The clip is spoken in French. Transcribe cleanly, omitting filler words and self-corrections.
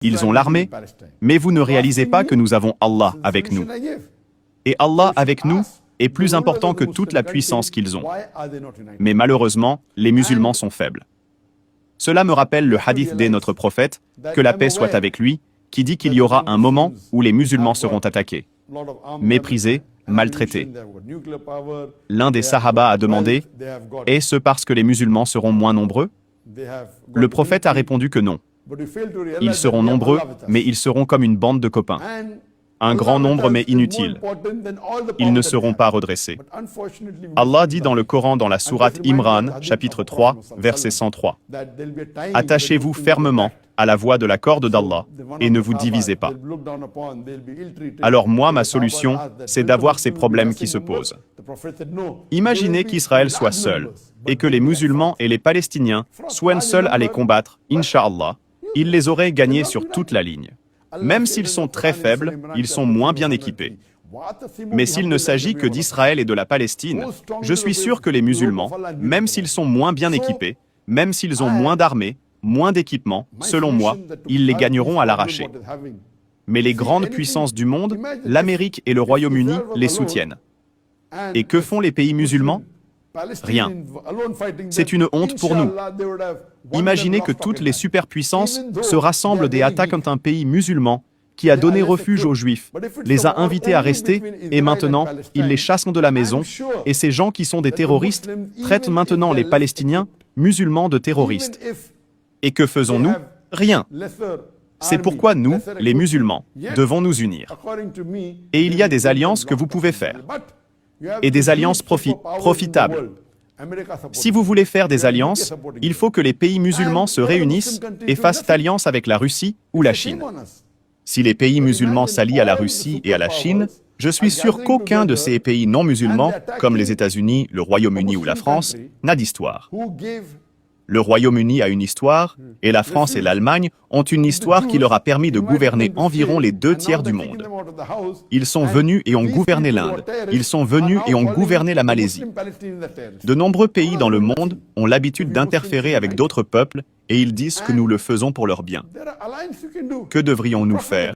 Ils ont l'armée, mais vous ne réalisez pas que nous avons Allah avec nous. Et Allah avec nous est plus important que toute la puissance qu'ils ont. Mais malheureusement, les musulmans sont faibles. Cela me rappelle le hadith de notre prophète, que la paix soit avec lui, qui dit qu'il y aura un moment où les musulmans seront attaqués, méprisés, maltraités. L'un des sahaba a demandé, « Est-ce parce que les musulmans seront moins nombreux ?» Le prophète a répondu que non. Ils seront nombreux, mais ils seront comme une bande de copains. Un grand nombre mais inutile. Ils ne seront pas redressés. Allah dit dans le Coran dans la sourate Imran, chapitre 3, verset 103. Attachez-vous fermement à la voie de la corde d'Allah et ne vous divisez pas. Alors moi, ma solution, c'est d'avoir ces problèmes qui se posent. Imaginez qu'Israël soit seul et que les musulmans et les Palestiniens soient seuls à les combattre, Inch'Allah, ils les auraient gagnés sur toute la ligne. Même s'ils sont très faibles, ils sont moins bien équipés. Mais s'il ne s'agit que d'Israël et de la Palestine, je suis sûr que les musulmans, même s'ils sont moins bien équipés, même s'ils ont moins d'armées, moins d'équipements, selon moi, ils les gagneront à l'arraché. Mais les grandes puissances du monde, l'Amérique et le Royaume-Uni, les soutiennent. Et que font les pays musulmans? Rien. C'est une honte pour nous. Imaginez que toutes les superpuissances se rassemblent et attaquent un pays musulman qui a donné refuge aux Juifs, les a invités à rester, et maintenant, ils les chassent de la maison, et ces gens qui sont des terroristes traitent maintenant les Palestiniens, musulmans, de terroristes. Et que faisons-nous? Rien. C'est pourquoi nous, les musulmans, devons nous unir. Et il y a des alliances que vous pouvez faire. Et des alliances profitables. Si vous voulez faire des alliances, il faut que les pays musulmans se réunissent et fassent alliance avec la Russie ou la Chine. Si les pays musulmans s'allient à la Russie et à la Chine, je suis sûr qu'aucun de ces pays non musulmans, comme les États-Unis, le Royaume-Uni ou la France, n'a d'histoire. Le Royaume-Uni a une histoire, et la France et l'Allemagne ont une histoire qui leur a permis de gouverner environ les 2/3 du monde. Ils sont venus et ont gouverné l'Inde. Ils sont venus et ont gouverné la Malaisie. De nombreux pays dans le monde ont l'habitude d'interférer avec d'autres peuples et ils disent que nous le faisons pour leur bien. Que devrions-nous faire?